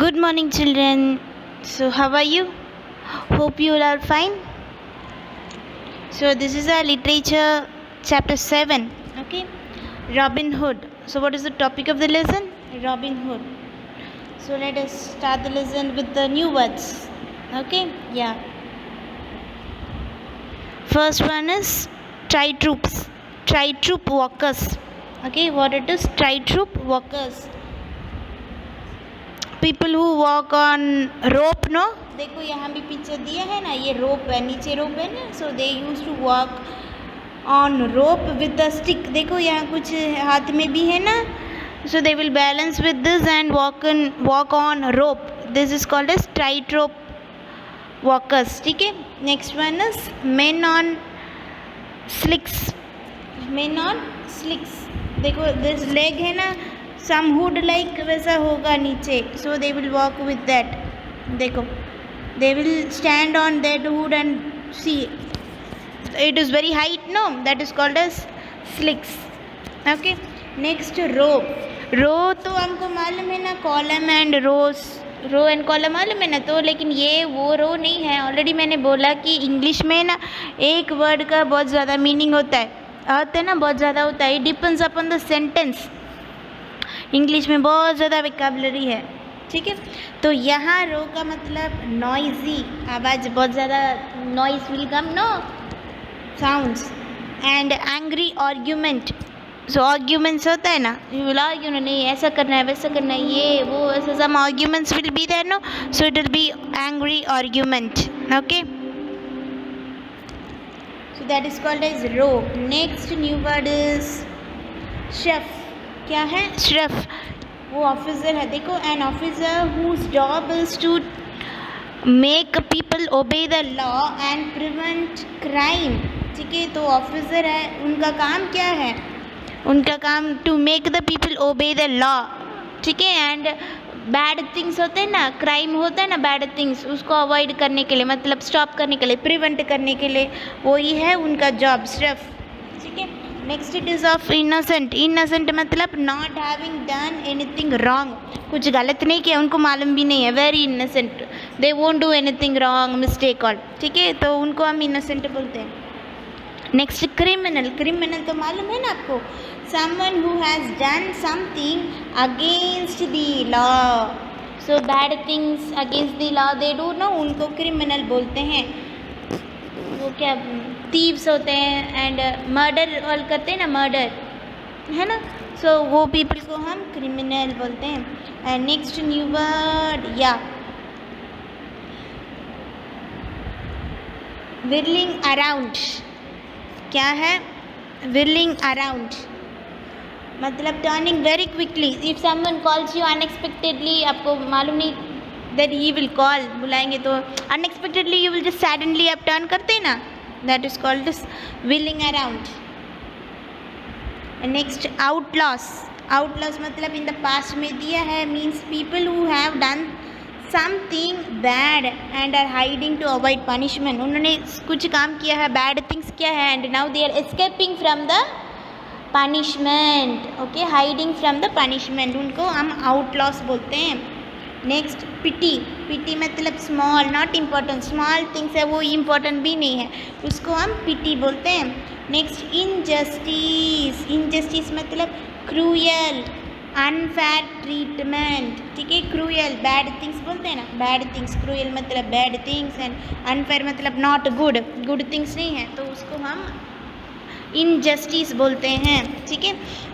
Good morning, children. So, how are you? Hope you all are fine. So, this is our literature chapter 7. Okay, Robin Hood. So, what is the topic of the lesson? Robin Hood. So, let us start the lesson with the new words. Okay, yeah. First one is tri-troops, tri-troop walkers. Okay, what it is? Tri-troop walkers. People who walk on rope no, देखो यहाँ भी picture दिया है ना, ये रोप है, नीचे rope है ना, so they use to walk on rope with the stick. देखो यहाँ कुछ हाथ में भी है ना, so they will balance with this and walk on rope. This is called as tight rope walkers. ठीक है, next one is men on slicks, men on slicks. देखो दिस लेग है ना, सम हुड लाइक वैसा होगा नीचे, so they will walk with that. देखो they will stand on that hood and see it is very height no, that is called as slicks. Okay, next row. Row तो हमको मालूम है ना, column and rows, row and column मालूम है ना, तो लेकिन ये वो रो नहीं है। ऑलरेडी मैंने बोला कि इंग्लिश में ना एक वर्ड का बहुत ज़्यादा मीनिंग होता है, अर्थ है ना बहुत ज़्यादा होता है। It depends upon the sentence. English में बहुत ज़्यादा वोकैबुलरी है। ठीक है, तो यहाँ रो का मतलब नॉइजी, आवाज़ बहुत ज़्यादा, noise will come no, sounds. And angry argument, so arguments होता है ना, यू विल आर्ग्यू, नहीं ऐसा करना है वैसा करना है, ये वो ऐसा, some arguments will be there no, so it will be angry argument. Okay, so that is called as row. Next new word is sheriff. क्या है? शेफ, वो ऑफिसर है। देखो, an officer whose job is to make people obey the law and prevent crime. ठीक है, तो officer है, उनका काम क्या है? उनका काम to make the people obey the law. ठीक है, एंड बैड थिंग्स होते हैं ना, क्राइम होता है ना, बैड थिंग्स, उसको अवॉइड करने के लिए, मतलब स्टॉप करने के लिए, प्रिवेंट करने के लिए, वही है उनका जॉब, शेफ। ठीक है, next it is of innocent. Innocent मतलब not having done anything wrong, कुछ गलत नहीं किया, उनको मालूम भी नहीं है, very innocent, they won't do anything wrong, mistake all. ठीक है, तो उनको हम इनोसेंट बोलते हैं। Next criminal. क्रिमिनल तो मालूम है ना आपको, someone who has done something against the law, so bad things against the law they do no, उनको क्रिमिनल बोलते हैं। वो क्या, थीव्स होते हैं एंड मर्डर ऑल करते हैं ना, मर्डर है ना, सो वो पीपल को हम क्रिमिनल बोलते हैं। एंड नेक्स्ट न्यू वर्ड, या विरलिंग अराउंड। क्या है? विरलिंग अराउंड मतलब turning very quickly. If someone calls you unexpectedly, आपको मालूम नहीं दैट ही विल कॉल, बुलाएंगे तो unexpectedly you will just suddenly आप टर्न करते हैं ना, that is called as wheeling around. And next outlaws. Outlaws मतलब in the past में दिया है, means people who have done something bad and are hiding to avoid punishment. उन्होंने कुछ काम किया है, bad things किया है, and now they are escaping from the punishment. Okay, hiding from the punishment, उनको हम outlaws बोलते हैं। नेक्स्ट पिटी। पिटी मतलब small, not important, small things है वो इम्पोर्टेंट भी नहीं है, उसको हम पिटी बोलते हैं। Next injustice. इनजस्टिस मतलब क्रूयल, अनफेयर ट्रीटमेंट। ठीक है, क्रूयल बैड थिंग्स बोलते हैं ना, बैड थिंग्स, क्रूयल मतलब बैड थिंग्स एंड अनफेयर मतलब नॉट गुड, गुड थिंग्स नहीं है, तो उसको हम इनजस्टिस बोलते हैं। ठीक है,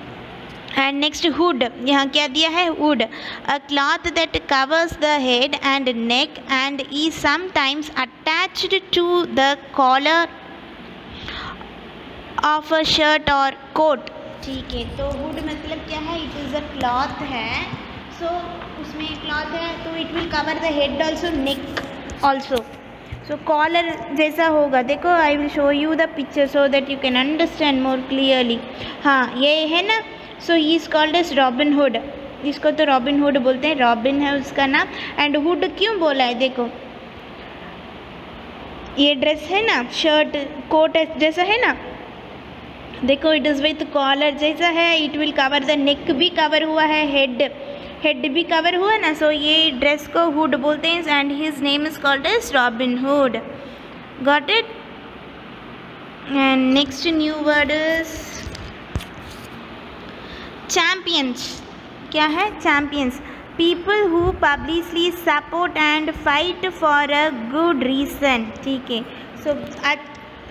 एंड नेक्स्ट हुड। यहाँ क्या दिया है? Hood, a cloth that covers the head and neck and is sometimes attached to the collar of a shirt और कोट। ठीक है, तो हुड मतलब क्या है? इट इज़ अ क्लॉथ है, सो उसमें क्लॉथ है तो it will cover the head also, neck also, so collar जैसा होगा। देखो, I will show you the picture so that you can understand more clearly. हाँ, ये है ना, so he is called as Robin Hood. इसको तो रॉबिन हुड बोलते हैं, रॉबिन है उसका नाम। एंड हुड क्यों बोला है? देखो, ये ड्रेस है ना, शर्ट कोट जैसा है ना, देखो इट इज़ विथ कॉलर जैसा है, it will cover the neck भी कवर हुआ है, हेड हेड भी कवर हुआ ना, सो ये ड्रेस को हुड बोलते हैं and his name is called as Robin Hood. Got it. And next new word is champions. क्या है? Champions. People who publicly support and fight for a good reason. ठीक है, so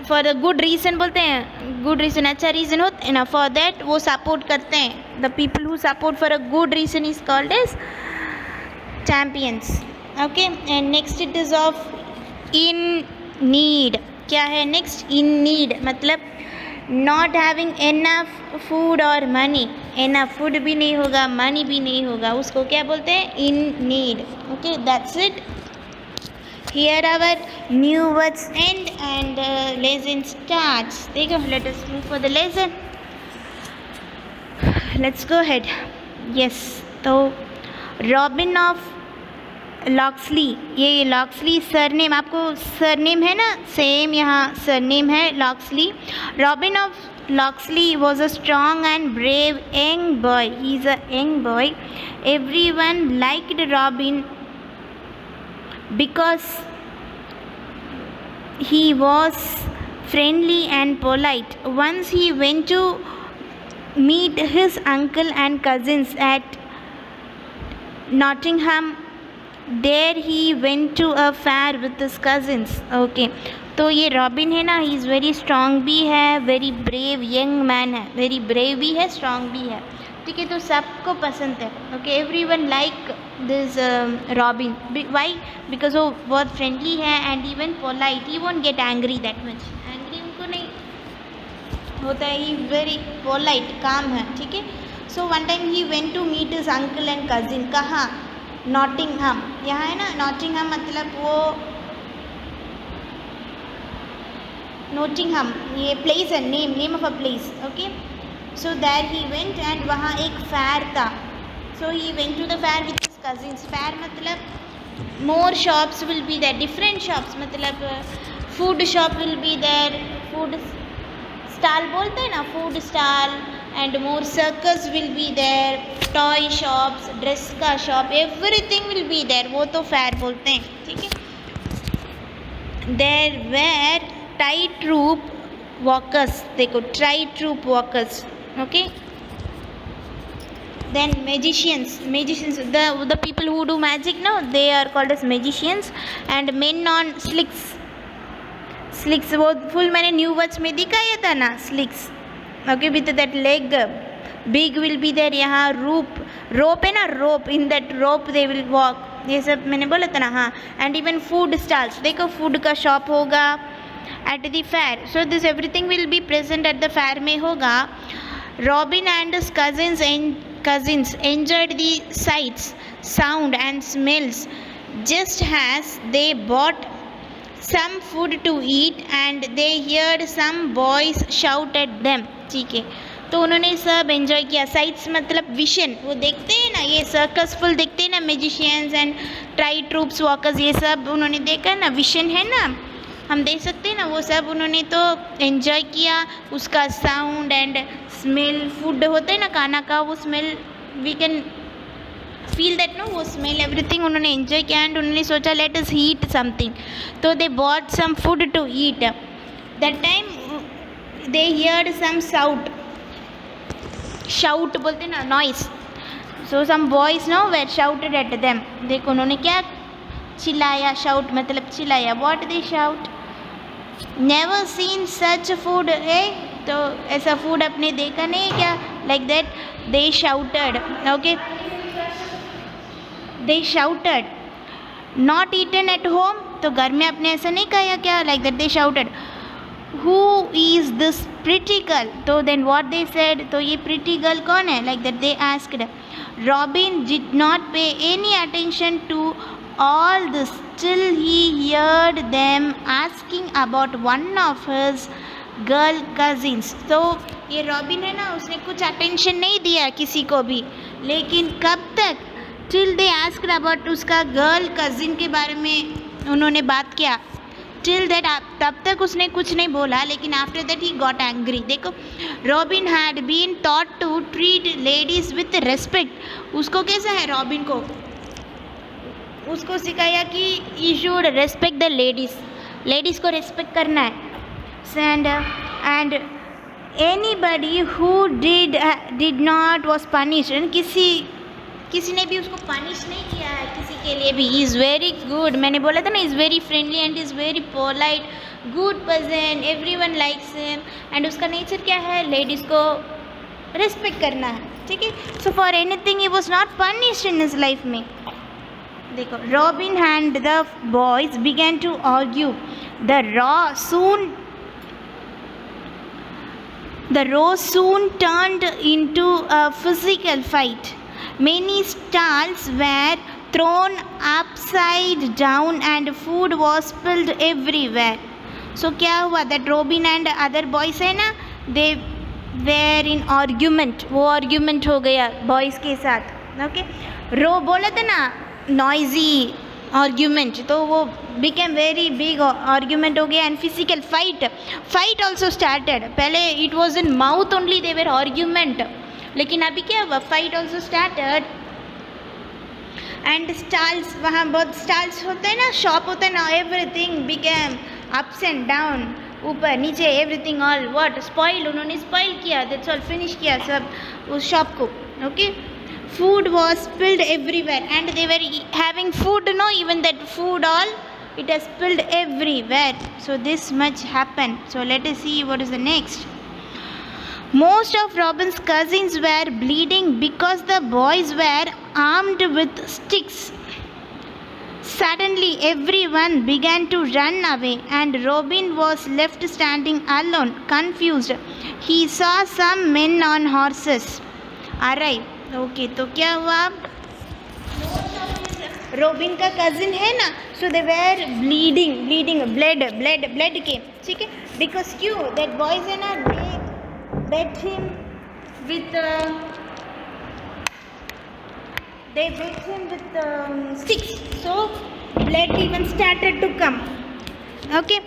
for a good reason बोलते हैं, good reason अच्छा reason होता है ना, फॉर दैट वो सपोर्ट करते हैं. The people who support for a good reason is called as champions. Okay. And next it is of in need. क्या है नेक्स्ट? इन नीड मतलब नॉट हैविंग एनफ फूड और मनी. एनफ फूड भी नहीं होगा, money भी नहीं होगा, उसको क्या बोलते हैं? In need. Okay, that's it. Here our new words end and lesson starts. देखो, let us move for the lesson. Let's go ahead. Yes. तो रॉबिन ऑफ लॉक्सली, ये लॉक्सली सरनेम, आपको सरनेम है ना, सेम यहाँ सरनेम है Loxley. Robin of Loxley was a strong and brave young boy. He is a young boy. Everyone liked Robin because he was friendly and polite. Once he went to meet his uncle and cousins at Nottingham. There he went to a fair with his cousins. Okay, तो ये robin है ना, ही is very strong भी है, very brave young man है, very brave भी है, strong भी है. ठीक है, तो सबको पसंद है. Okay, everyone like this Robin. Why? Because वो बहुत फ्रेंडली है and even polite. He won't get angry that much. Angry उनको नहीं होता है. ही वेरी पोलाइट, काम है. ठीक है. So one time he went to meet his uncle and cousin. कहाँ? नॉटिंघम. यहाँ है ना, नॉटिंघम मतलब वो नॉटिंघम, ये प्लेस है, name of a place. Okay, so there he went and वहाँ एक फेयर था. So he went to the fair with his cousins. Fair मतलब more shops will be there, different shops मतलब food shop will be there, food stall बोलते हैं ना, food stall. And more circus will be there, toy shops, dress का shop, everything will be there. वो तो fair बोलते हैं. ठीक है. There were tight rope walkers. देखो, tight rope walkers. Okay. Then magicians. The people who do magic now, they are called as magicians. And men on slicks. वो फुल मैंने न्यू वर्ड्स में दिखाया था ना, slicks. Okay, with that leg big will be there. यहाँ rope है ना, rope, in that rope they will walk. ये सब मैंने बोला था ना. हाँ. And even food stalls. देखो, फूड का शॉप होगा at the fair. So this everything will be present at the fair में होगा. Robin and his cousins enjoyed the sights, sound and smells just as they bought some food to eat and they heard some boys shout at them. ठीक है, तो उन्होंने सब enjoy किया. Sites मतलब vision, वो देखते हैं ना, ये सर्कस फुल देखते हैं ना, magicians and try troops walkers, ये सब उन्होंने देखा ना. विशन है ना, हम देख सकते हैं ना, वो सब उन्होंने तो एंजॉय किया. उसका साउंड एंड स्मेल, फूड होता है ना खाना का, वो smell we can feel that no, वो स्मेल एवरीथिंग उन्होंने एंजॉय किया. एंड उन्होंने सोचा लेट अस ईट समथिंग, तो they bought some food to eat. That time they heard some shout बोलते ना, noise. So some boys no were shouted at them. देखो, उन्होंने क्या चिल्लाया. शाउट मतलब चिल्लाया. What they shout? Never seen such food. है तो ऐसा फूड आपने देखा नहीं क्या? Like that they shouted. Okay, they shouted. Not eaten at home, तो घर में आपने ऐसा नहीं कहा क्या? Like that they shouted. Who is this pretty girl? तो देन व्हाट दे सेड, तो ये प्रिटी गर्ल कौन है? Like that they asked. Robin did not pay any attention to all this till he heard them asking about one of his girl cousins. तो ये robin है ना, उसने कुछ अटेंशन नहीं दिया किसी को भी. लेकिन कब तक? till they asked about उसका गर्ल कजिन के बारे में उन्होंने बात किया. टिल दैट, तब तक उसने कुछ नहीं बोला, लेकिन after that he got angry. देखो, Robin had been taught to treat ladies with respect. उसको कैसा है, रॉबिन को उसको सिखाया कि you should respect the ladies, ladies को रेस्पेक्ट करना है. And anybody who did not was punished, किसी ने भी उसको पनिश नहीं किया है किसी के लिए भी. He is very good. मैंने बोला था ना, is very friendly and is very polite, good person, everyone likes him. And उसका नेचर क्या है, लेडीज़ को रेस्पेक्ट करना है. ठीक है. So for anything he was not punished in his life में. देखो, Robin and the boys began to argue. The row soon turned into a physical fight. Many stalls were thrown upside down and food was spilled everywhere. So क्या हुआ, that Robin and other boys है ना, they were in argument. वो argument हो गया boys के साथ. Okay, रो बोला था ना, noisy argument, तो वो became very big argument हो गया. and physical fight also started. पहले it was in mouth only they were argument, लेकिन अभी क्या हुआ, fight also started. and stalls, वहाँ बहुत stalls होते हैं ना, शॉप होता है ना, everything became ups and down, ऊपर नीचे everything all what spoil, उन्होंने spoil किया, that's all, finish किया सब उस शॉप को. okay, food was spilled everywhere and they were having food, no, even that food all, it has spilled everywhere. So this much happened. So let us see what is the next. Most of Robin's cousins were bleeding because the boys were armed with sticks. Suddenly everyone began to run away and Robin was left standing alone, confused. He saw some men on horses arrive. Okay, तो क्या हुआ, Robin का cousin है ना, so they were bleeding blood के. ठीक है. Because क्यों, दैट बॉयज है ना, they beat him with sticks, so blood even started to come. okay,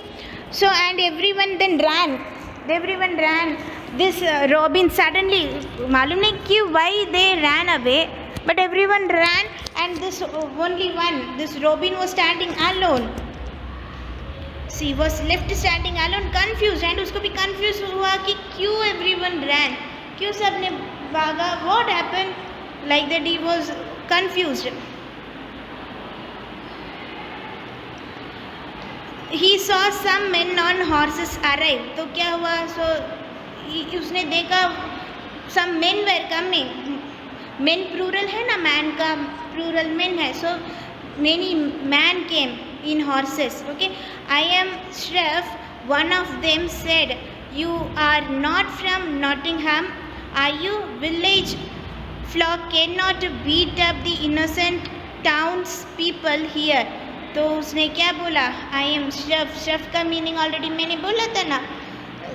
so and everyone then ran. This Robin suddenly, मालूम नहीं क्यों, why they ran away, but everyone ran and this only one, this Robin was standing alone. She was left standing alone, confused, and उसको भी confused हुआ कि क्यों everyone ran, क्यों सबने भागा, what happened, like that he was confused. He saw some men on horses arrive. तो क्या हुआ, so उसने देखा some men were coming. men plural है ना, man का plural men है, so many man came in horses. okay, I am Shreff, one of them said. You are not from Nottingham, are you? Village flock cannot beat up the innocent townspeople here. तो उसने क्या बोला, I am Shroff का meaning already मैंने बोला था ना,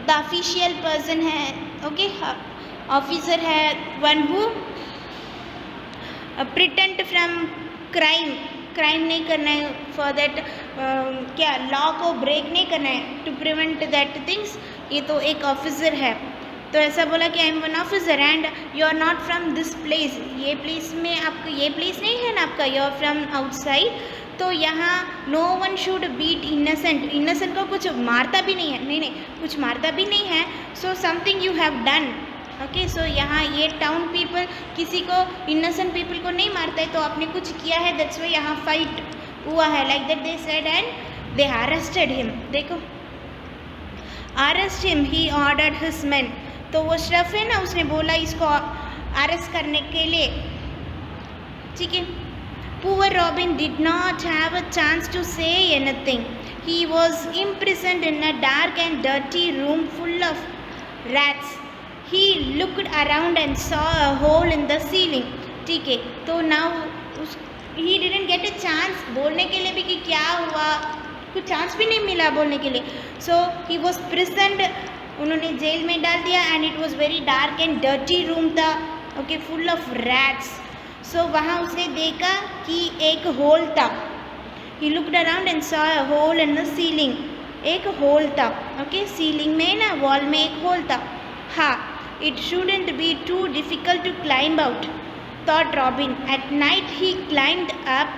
the official person है. ओके, ऑफिसर है, one who pretend from crime नहीं करना है, फॉर दैट क्या लॉ को ब्रेक नहीं करना है, टू प्रिवेंट दैट थिंग्स. ये तो एक ऑफिसर है, तो ऐसा बोला कि I am one officer and you are not from this place. ये प्लेस में आपका ये प्लेस नहीं है ना आपका, यू आर फ्रॉम आउटसाइड. तो यहाँ no one should beat innocent को कुछ मारता भी नहीं है, नहीं कुछ मारता भी नहीं है. So something you have done. Okay, so यहाँ ये टाउन पीपल किसी को, इनोसेंट पीपल को नहीं मारता है, तो आपने कुछ किया है, दैट्स वाई यहाँ फाइट हुआ है, like that they said and they arrested him. देखो, arrest him, he ordered his men. तो वो श्रफ है ना, उसने बोला इसको अरेस्ट करने के लिए. ठीक है. Poor Robin did not have a chance to say anything. He was imprisoned in a dark and dirty room full of rats. He looked around and saw a hole in the ceiling. ठीक है. तो now he didn't get a chance बोलने के लिए भी कि क्या हुआ, कुछ चांस भी नहीं मिला बोलने के लिए. So he was prisoned, उन्होंने जेल में डाल दिया, and it was very dark and dirty room था. Okay, full of rats. सो वहाँ उसने देखा कि एक होल था, He looked around and saw a hole in the ceiling. एक होल था, ओके, सीलिंग में ना वॉल में एक होल था. हाँ, it shouldn't be too difficult to climb out, thought Robin. At night he climbed up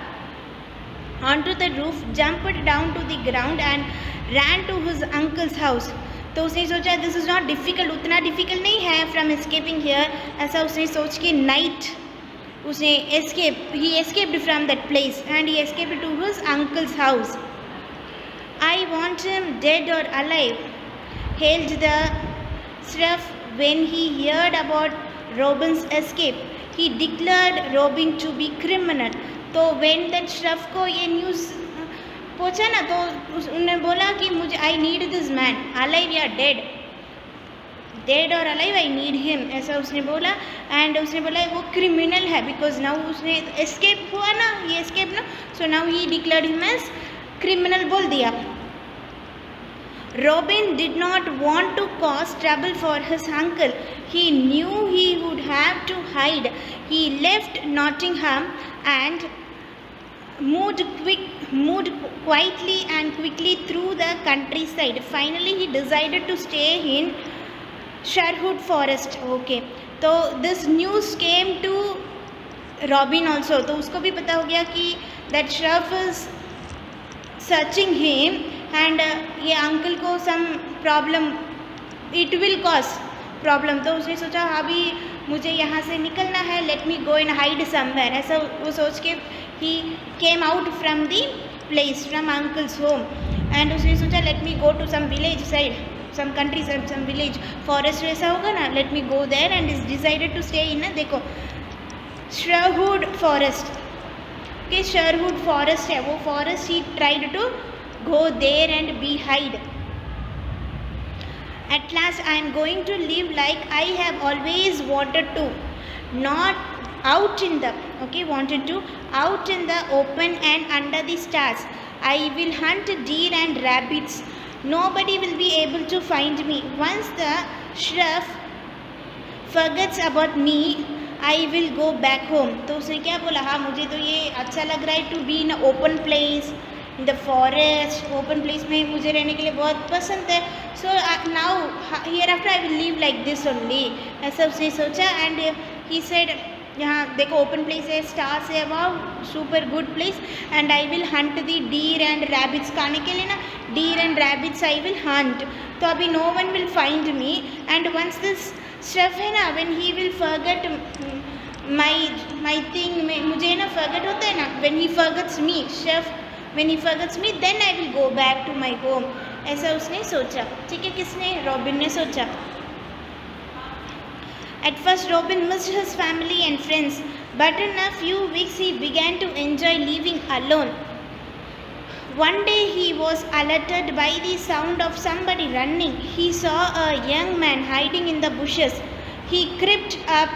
onto the roof, jumped down to the ground and ran to his uncle's house. तो उसने सोचा this is not difficult, उतना difficult नहीं है from escaping here, ऐसा उसने सोच के नाइट उसने he escaped from that place and he escaped to his uncle's house. I want him dead or alive, hailed the sheriff when he heard about Robin's escape. He declared Robin to be criminal. तो when that sheriff को ये news पहुँचा ना तो उन्होंने बोला कि मुझे I need this man, alive या dead, डेड और अलाइव आई नीड हिम, ऐसा उसने बोला. एंड उसने बोला वो क्रिमिनल है बिकॉज नाउ उसने एस्केप हुआ ना, ये एस्केप ना, so now he declared him as criminal बोल दिया. Robin did not want to cause trouble for his uncle. He knew he would have to hide. He left Nottingham and moved quietly and quickly through the countryside. Finally he decided to stay in Sherwood Forest. Okay, तो this news came to Robin also. तो उसको भी पता हो गया कि that sheriff is searching him and ये uncle को some problem, it will cause problem. तो उसने सोचा अभी मुझे यहाँ से निकलना है, let me go and hide somewhere, ऐसा वो सोच के he came out from the place, from uncle's home. And उसने सोचा let me go to some village side, some countries and some village, forest ऐसा होगा ना, let me go there and is decided to stay in, देखो Sherwood Forest, okay, Sherwood Forest है वो forest, he tried to go there and be hide. At last I am going to live like I have always wanted to, not out in the, okay, wanted to, out in the open and under the stars. I will hunt deer and rabbits. Nobody will be able to find me. Once the sheriff forgets about me, I will go back home. तो उसने क्या बोला, हाँ मुझे तो ये अच्छा लग रहा है, to be in open place, in the forest, open place में मुझे रहने के लिए बहुत पसंद है. So now here after I will live like this only, ऐसा उसने सोचा. एंड ही सेड यहाँ देखो ओपन प्लेस है, स्टार्स है, वाह super good place. And I will hunt the deer and rabbits, खाने के लिए ना deer and rabbits I will hunt. तो अभी no one will find me. And once this stuff है ना, when he will forget my thing, में मुझे ना फॉरगेट होता है ना, when he forgets me, chef when he forgets me, then I will go back to my home, ऐसा उसने सोचा. ठीक है, किसने, रॉबिन ने सोचा. At first Robin missed his family and friends, but in a few weeks he began to enjoy living alone. One day he was alerted by the sound of somebody running. He saw a young man hiding in the bushes. He crept up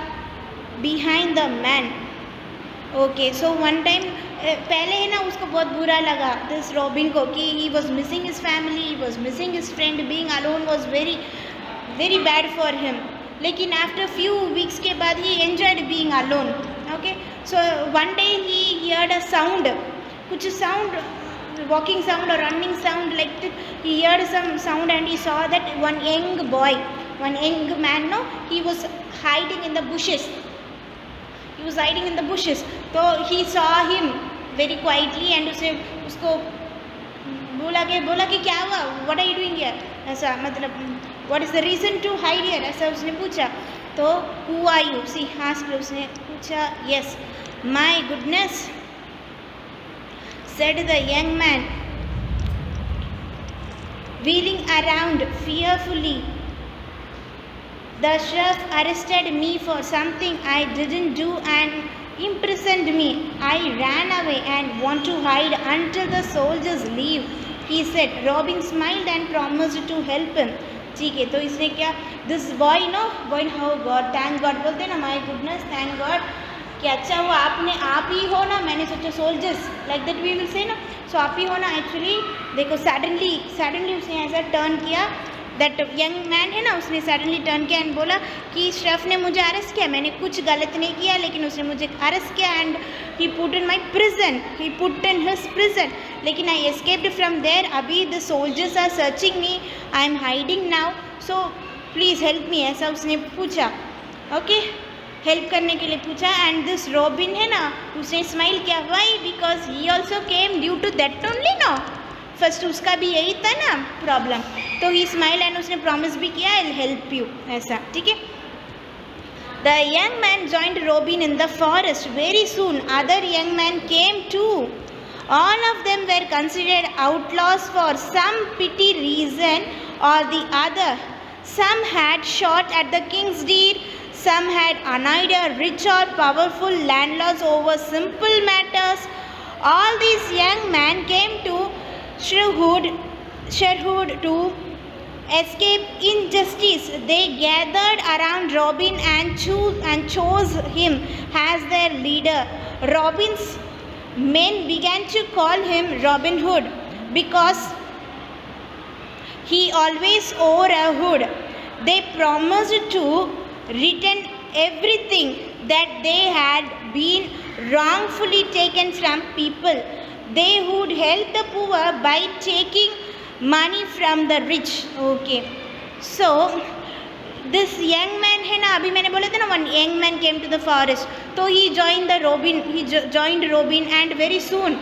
behind the man. Okay, so one time पहले है ना उसको बहुत बुरा लगा this robin को कि he was missing his family, he was missing his friend, being alone was very very bad for him. लेकिन आफ्टर फ्यू वीक्स के बाद he enjoyed being alone. Okay, so one day he heard a sound, कुछ sound, walking sound और running sound, like he heard some sound and he saw that one young boy, one young man, no, he was hiding in the bushes, he was hiding in the bushes. तो he saw him very quietly and उसको बोला कि क्या हुआ, what are you doing here, ऐसा मतलब what is the reason to hide here, ऐसा उसने पूछा. तो who are you, she asked, उसने पूछा. Yes, my goodness, said the young man, wheeling around fearfully. The sheriff arrested me for something I didn't do and imprisoned me. I ran away and want to hide until the soldiers leave, he said. Robin smiled and promised to help him. ठीक है, तो इसने क्या, this boy no, boy how God, thank God बोलते ना, my goodness, thank God कि अच्छा हुआ आप ही हो ना, मैंने सोचा soldiers like that we will say ना, सो आप ही हो ना. एक्चुअली देखो सडनली उसने ऐसा टर्न किया दैट यंग मैन है ना, उसने सडनली टर्न किया एंड बोला कि श्रफ ने मुझे अरेस्ट किया, मैंने कुछ गलत नहीं किया लेकिन उसने मुझे अरेस्ट किया and he put in my prison, he put in his prison, लेकिन आई एस्केप्ड फ्रॉम देयर, अभी the soldiers are searching me, I am hiding now, so please help me, ऐसा उसने पूछा। ओके, हेल्प करने के लिए पूछा। एंड दिस रॉबिन है ना, उसने स्माइल किया, why, because he also came due to that only no, first उसका भी यही था ना प्रॉब्लम, तो ही स्माइल एंड उसने प्रॉमिस भी किया आई विल हेल्प यू, ऐसा, ठीक है। The young man joined Robin in the forest, very soon other young man came to, all of them were considered outlaws for some petty reason or the other, some had shot at the king's deer, some had annoyed a rich or powerful landlords over simple matters. All these young men came to Sherwood to escape injustice. They gathered around Robin and chose him as their leader. Robin's men began to call him Robin Hood because he always wore a hood. They promised to return everything that they had been wrongfully taken from people. They would help the poor by taking money from the rich. Okay, so this young man है ना, अभी मैंने बोला था ना, one young man came to the forest, तो he joined Robin and very soon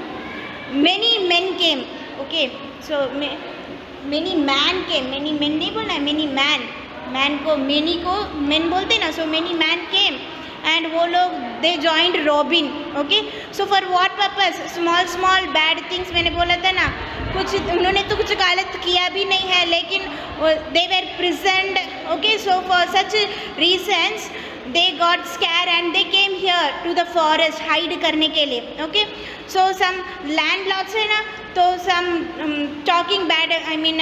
many men came. Okay, so many man came, many men नहीं बोलना है, many man को many को men बोलते ना, so many man came and वो लोग they joined Robin. Okay, so for what purpose? small bad things, मैंने बोला था ना, कुछ उन्होंने तो कुछ गलत किया भी नहीं है लेकिन they were prisoned. Okay, so for such reasons they got scared and they came here to the forest, hide करने के लिए. Okay, so some landlords है ना, तो some talking bad, I mean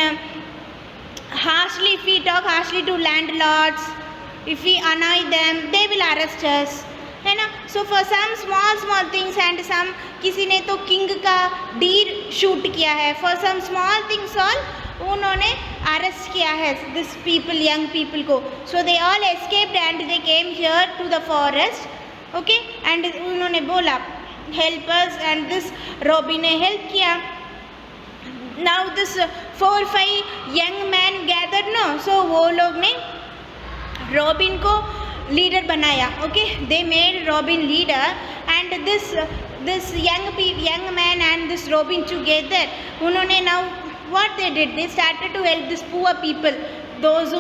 harshly, if we talk harshly to landlords, if we annoy them, they will arrest us, है ना. So for some small things and some, किसी ने तो king का deer shoot किया है, for some small things all उन्होंने arrest किया है this people, young people को. So they all escaped and they came here to the forest. Okay, and उन्होंने बोला help us and this Robin ने help किया. Now this 4-5 young men gathered no, so वो लोग ने रॉबिन को leader बनाया. Okay, they made Robin leader and this young man and this Robin together, उन्होंने now what they did, they started to help this poor people, those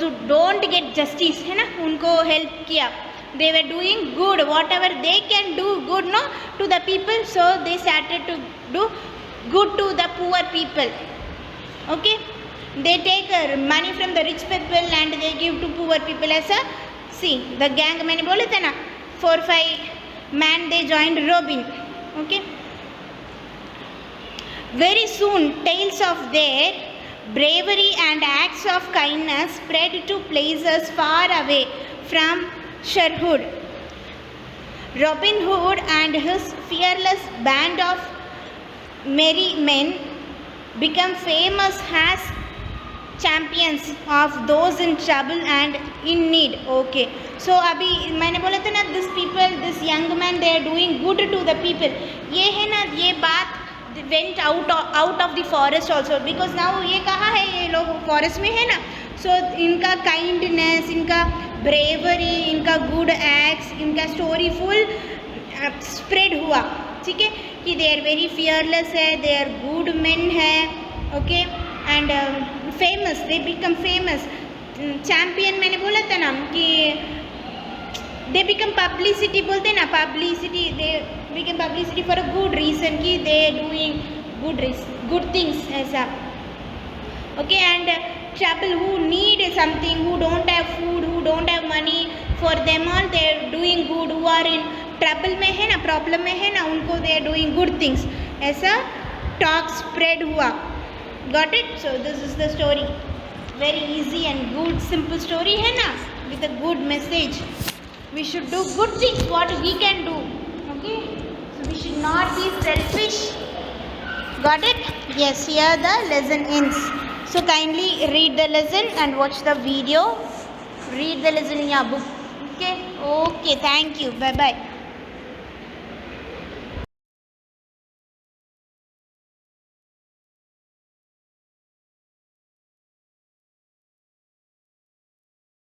who don't get justice, है ना, उनको help किया. They were doing good, whatever they can do good no to the people, so they started to do good to the poor people. Okay, they take money from the rich people and they give to poor people. ऐसा, see the gang मैंने बोले थे ना, 4-5 man they joined Robin. Okay, very soon tales of their bravery and acts of kindness spread to places far away from Sherwood. Robin Hood and his fearless band of merry men become famous as champions of those in trouble and in need. Okay, so अभी मैंने बोला था ना, this people, this young man, they are doing good to the people. ये है ना, ये बात went out of the forest also, because now ये कहाँ है, ये लोग forest में है ना, so इनका kindness, इनका bravery, इनका good acts, इनका story full spread हुआ. ठीक है, कि दे आर वेरी फियरलेस है, दे आर गुड मैन है. Okay, and famous, they become famous. Champion मैंने बोला था ना कि दे बिकम पब्लिसिटी, बोलते हैं ना publicity, they become publicity for a good reason, कि दे डूइंग गुड थिंग्स, ऐसा. Okay, and trouble who need something, who don't have food, who don't have money, for them all they are doing good. Who are in trouble में है ना, problem में है ना, उनको they are doing good things. ऐसा talk spread हुआ. Got it? So this is the story, very easy and good simple story है ना, with a good message. We should do good things what we can do. Okay, so we should not be selfish. Got it? Yes, here the lesson ends. So kindly read the lesson and watch the video. Read the lesson in your book. Okay. Okay. Thank you. Bye bye.